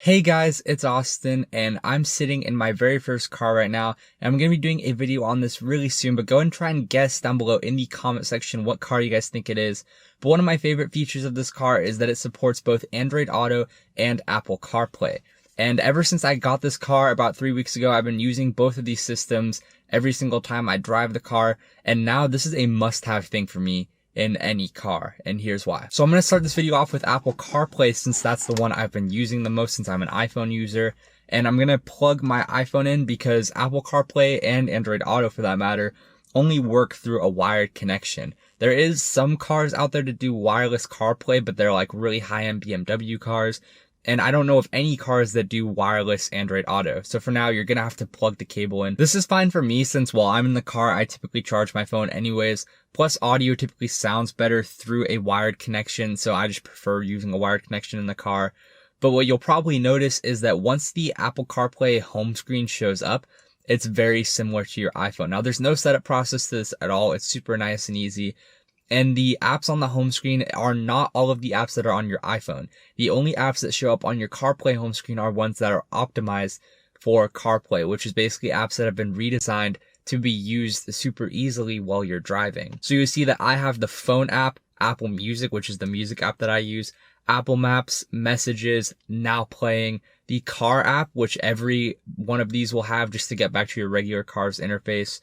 Hey guys, it's Austin, and I'm sitting in my very first car right now, and I'm going to be doing a video on this really soon, but go ahead and try and guess down below in the comment section what car you guys think it is. But one of my favorite features of this car is that it supports both Android Auto and Apple CarPlay. And ever since I got this car about 3 weeks ago, I've been using both of these systems every single time I drive the car, and now this is a must-have thing for me in any car, and here's why. So I'm going to start this video off with Apple CarPlay since that's the one I've been using the most since I'm an iPhone user, and I'm going to plug my iPhone in because Apple CarPlay and Android Auto for that matter only work through a wired connection. There is some cars out there to do wireless CarPlay, but they're like really high-end BMW cars. And I don't know of any cars that do wireless Android Auto. So for now, you're going to have to plug the cable in. This is fine for me since while I'm in the car, I typically charge my phone anyways. Plus audio typically sounds better through a wired connection. So I just prefer using a wired connection in the car. But what you'll probably notice is that once the Apple CarPlay home screen shows up, it's very similar to your iPhone. Now there's no setup process to this at all. It's super nice and easy. And the apps on the home screen are not all of the apps that are on your iPhone. The only apps that show up on your CarPlay home screen are ones that are optimized for CarPlay, which is basically apps that have been redesigned to be used super easily while you're driving. So you see that I have the phone app, Apple Music, which is the music app that I use, Apple Maps, Messages, Now Playing, the car app, which every one of these will have just to get back to your regular car's interface,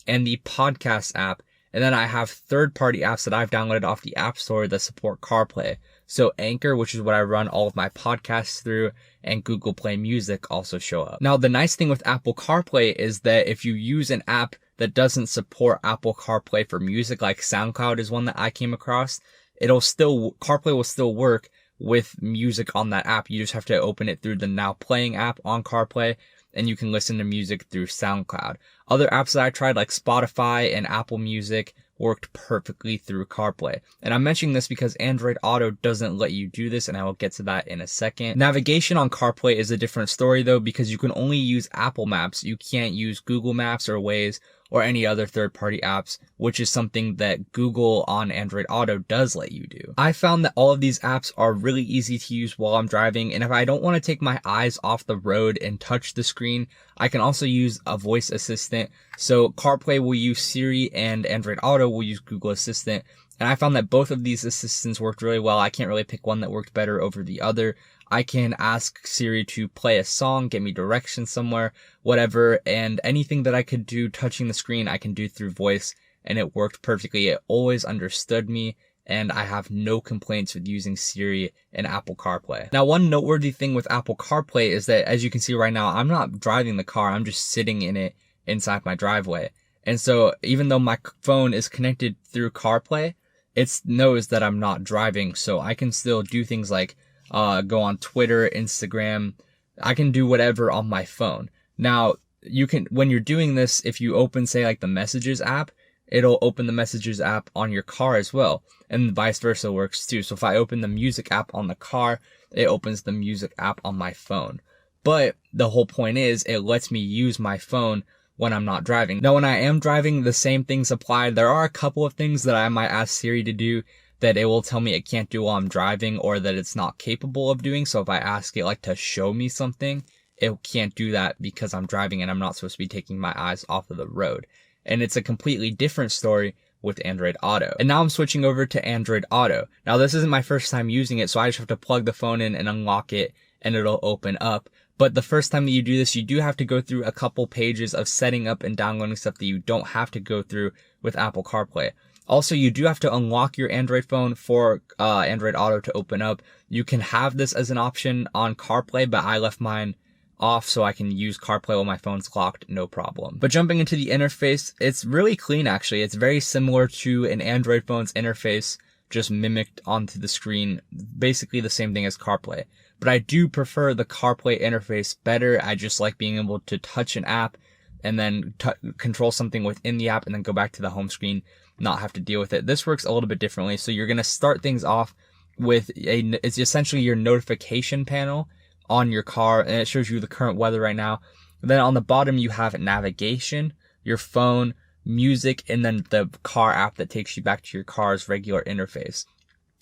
and the podcast app. And then I have third-party apps that I've downloaded off the App Store that support CarPlay. So Anchor, which is what I run all of my podcasts through, and Google Play Music also show up. Now, the nice thing with Apple CarPlay is that if you use an app that doesn't support Apple CarPlay for music, like SoundCloud is one that I came across, CarPlay will still work with music on that app. You just have to open it through the Now Playing app on CarPlay, and you can listen to music through SoundCloud. Other apps that I tried like Spotify and Apple Music worked perfectly through CarPlay. And I'm mentioning this because Android Auto doesn't let you do this, and I will get to that in a second. Navigation on CarPlay is a different story though, because you can only use Apple Maps. You can't use Google Maps or Waze or any other third-party apps, which is something that Google on Android Auto does let you do. I found that all of these apps are really easy to use while I'm driving, and if I don't want to take my eyes off the road and touch the screen, I can also use a voice assistant. So CarPlay will use Siri and Android Auto will use Google Assistant. And I found that both of these assistants worked really well. I can't really pick one that worked better over the other. I can ask Siri to play a song, get me directions somewhere, whatever, and anything that I could do touching the screen, I can do through voice, and it worked perfectly. It always understood me, and I have no complaints with using Siri and Apple CarPlay. Now, one noteworthy thing with Apple CarPlay is that, as you can see right now, I'm not driving the car, I'm just sitting in it inside my driveway. And so, even though my phone is connected through CarPlay, it knows that I'm not driving, so I can still do things like go on Twitter, Instagram. I can do whatever on my phone. Now, you can, when you're doing this, if you open, say, like the Messages app, it'll open the Messages app on your car as well. And vice versa works too. So if I open the Music app on the car, it opens the Music app on my phone. But the whole point is, it lets me use my phone when I'm not driving. Now, when I am driving, the same things apply. There are a couple of things that I might ask Siri to do that it will tell me it can't do while I'm driving, or that it's not capable of doing. So if I ask it like to show me something, it can't do that because I'm driving and I'm not supposed to be taking my eyes off of the road. And it's a completely different story with Android Auto. And now I'm switching over to Android Auto. Now this isn't my first time using it, so I just have to plug the phone in and unlock it, and it'll open up. But the first time that you do this, you do have to go through a couple pages of setting up and downloading stuff that you don't have to go through with Apple CarPlay. Also, you do have to unlock your Android phone for Android Auto to open up. You can have this as an option on CarPlay, but I left mine off so I can use CarPlay while my phone's locked, no problem. But jumping into the interface, it's really clean actually. It's very similar to an Android phone's interface, just mimicked onto the screen, basically the same thing as CarPlay. But I do prefer the CarPlay interface better. I just like being able to touch an app and then control something within the app and then go back to the home screen, not have to deal with it. This works a little bit differently. So you're going to start things off with it's essentially your notification panel on your car, and it shows you the current weather right now. Then on the bottom, you have navigation, your phone, music, and then the car app that takes you back to your car's regular interface.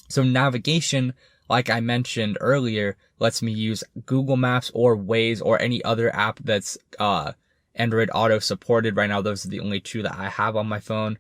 So navigation, like I mentioned earlier, lets me use Google Maps or Waze or any other app that's Android Auto supported. Right now, those are the only two that I have on my phone.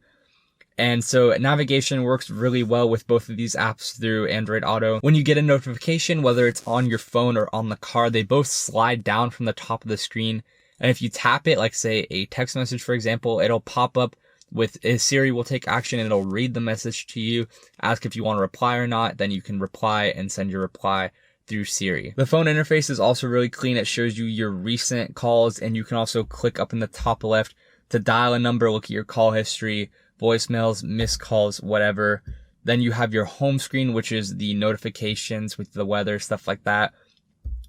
And so navigation works really well with both of these apps through Android Auto. When you get a notification, whether it's on your phone or on the car, they both slide down from the top of the screen. And if you tap it, like say a text message, for example, it'll pop up with Siri will take action and it'll read the message to you, ask if you want to reply or not. Then you can reply and send your reply through Siri. The phone interface is also really clean. It shows you your recent calls, and you can also click up in the top left to dial a number, look at your call history, voicemails, missed calls, whatever. Then you have your home screen, which is the notifications with the weather, stuff like that.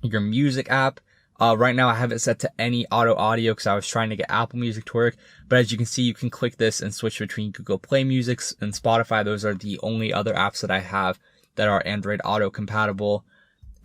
Your music app. Right now I have it set to any auto audio because I was trying to get Apple Music to work. But as you can see, you can click this and switch between Google Play Music and Spotify. Those are the only other apps that I have that are Android Auto compatible.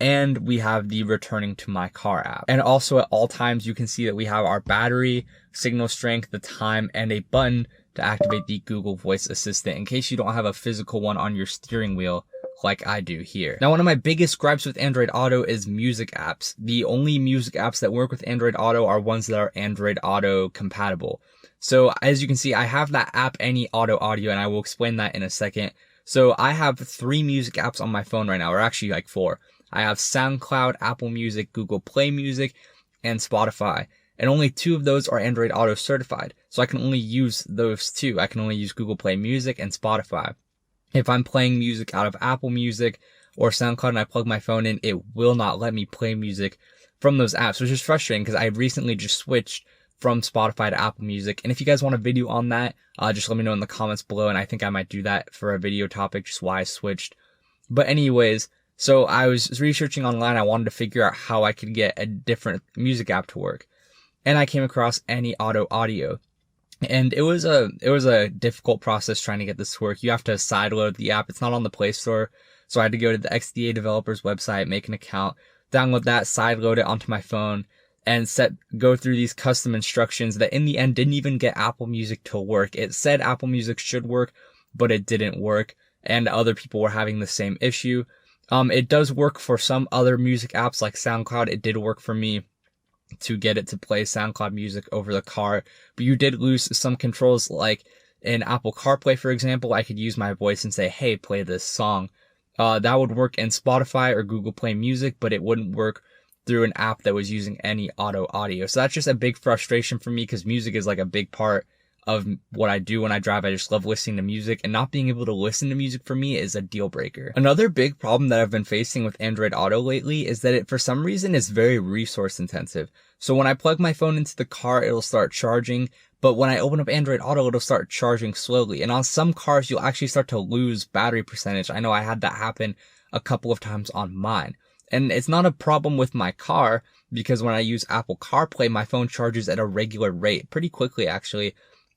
And we have the returning to my car app. And also at all times, you can see that we have our battery, signal strength, the time, and a button to activate the Google Voice Assistant in case you don't have a physical one on your steering wheel like I do here. Now, one of my biggest gripes with Android Auto is music apps. The only music apps that work with Android Auto are ones that are Android Auto compatible. So as you can see, I have that app, Any Auto Audio, and I will explain that in a second. So I have 3 music apps on my phone right now, or actually like 4. I have SoundCloud, Apple Music, Google Play Music, and Spotify. And only 2 of those are Android Auto certified. So I can only use those 2. I can only use Google Play Music and Spotify. If I'm playing music out of Apple Music or SoundCloud and I plug my phone in, it will not let me play music from those apps, which is frustrating because I recently just switched from Spotify to Apple Music. And if you guys want a video on that, just let me know in the comments below. And I think I might do that for a video topic, just why I switched. But anyways, so I was researching online. I wanted to figure out how I could get a different music app to work. And I came across Any Auto Audio. And it was a difficult process trying to get this to work. You have to sideload the app. It's not on the Play Store. So I had to go to the XDA developers website, make an account, download that, sideload it onto my phone, and go through these custom instructions that in the end didn't even get Apple Music to work. It said Apple Music should work, but it didn't work. And other people were having the same issue. It does work for some other music apps like SoundCloud. It did work for me to get it to play SoundCloud music over the car, but you did lose some controls. Like in Apple Carplay, for example, I could use my voice and say, hey, play this song. That would work in Spotify or Google Play Music, but it wouldn't work through an app that was using Any Auto Audio. So that's just a big frustration for me because music is like a big part of what I do when I drive. I just love listening to music, and not being able to listen to music for me is a deal breaker. Another big problem that I've been facing with Android Auto lately is that it, for some reason, is very resource intensive. So when I plug my phone into the car, it'll start charging, but when I open up Android Auto, it'll start charging slowly. And on some cars, you'll actually start to lose battery percentage. I know I had that happen a couple of times on mine. And it's not a problem with my car because when I use Apple CarPlay, my phone charges at a regular rate, pretty quickly actually,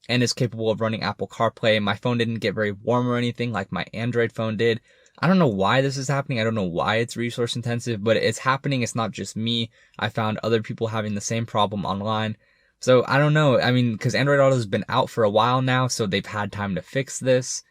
and is capable of running Apple CarPlay. My phone didn't get very warm or anything like my Android phone did. I don't know why this is happening. I don't know why it's resource intensive, but it's happening. It's not just me. I found other people having the same problem online. So I don't know. I mean, because Android Auto has been out for a while now, so they've had time to fix this.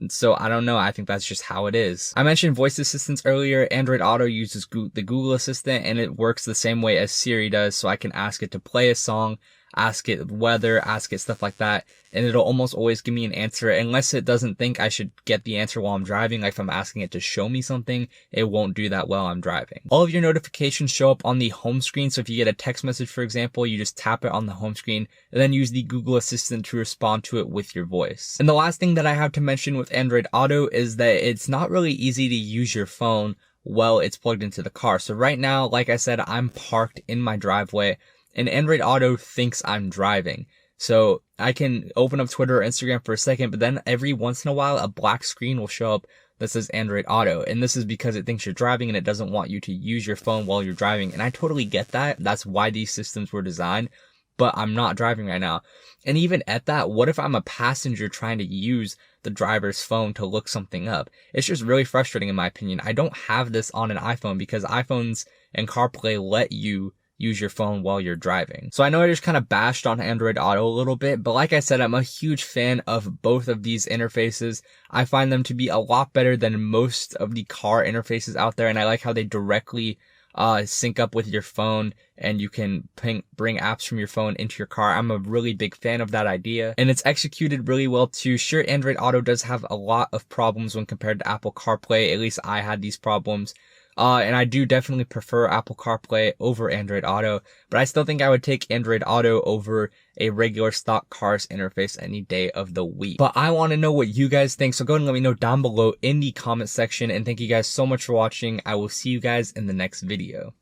So I don't know. I think that's just how it is. I mentioned voice assistants earlier. Android Auto uses the Google Assistant, and it works the same way as Siri does. So I can ask it to play a song, ask it weather, ask it stuff like that, and it'll almost always give me an answer unless it doesn't think I should get the answer while I'm driving. Like if I'm asking it to show me something, it won't do that while I'm driving. All of your notifications show up on the home screen. So if you get a text message, for example, you just tap it on the home screen and then use the Google Assistant to respond to it with your voice. And the last thing that I have to mention with Android Auto is that it's not really easy to use your phone while it's plugged into the car. So right now, like I said, I'm parked in my driveway, and Android Auto thinks I'm driving. So I can open up Twitter or Instagram for a second, but then every once in a while, a black screen will show up that says Android Auto. And this is because it thinks you're driving and it doesn't want you to use your phone while you're driving. And I totally get that. That's why these systems were designed. But I'm not driving right now. And even at that, what if I'm a passenger trying to use the driver's phone to look something up? It's just really frustrating in my opinion. I don't have this on an iPhone because iPhones and CarPlay let you use your phone while you're driving. So I know I just kind of bashed on Android Auto a little bit, but like I said, I'm a huge fan of both of these interfaces. I find them to be a lot better than most of the car interfaces out there, and I like how they directly sync up with your phone, and you can bring apps from your phone into your car. I'm a really big fan of that idea, and it's executed really well too. Sure, Android Auto does have a lot of problems when compared to Apple CarPlay. At least I had these problems. And I do definitely prefer Apple CarPlay over Android Auto, but I still think I would take Android Auto over a regular stock cars interface any day of the week. But I want to know what you guys think, so go ahead and let me know down below in the comment section, and thank you guys so much for watching. I will see you guys in the next video.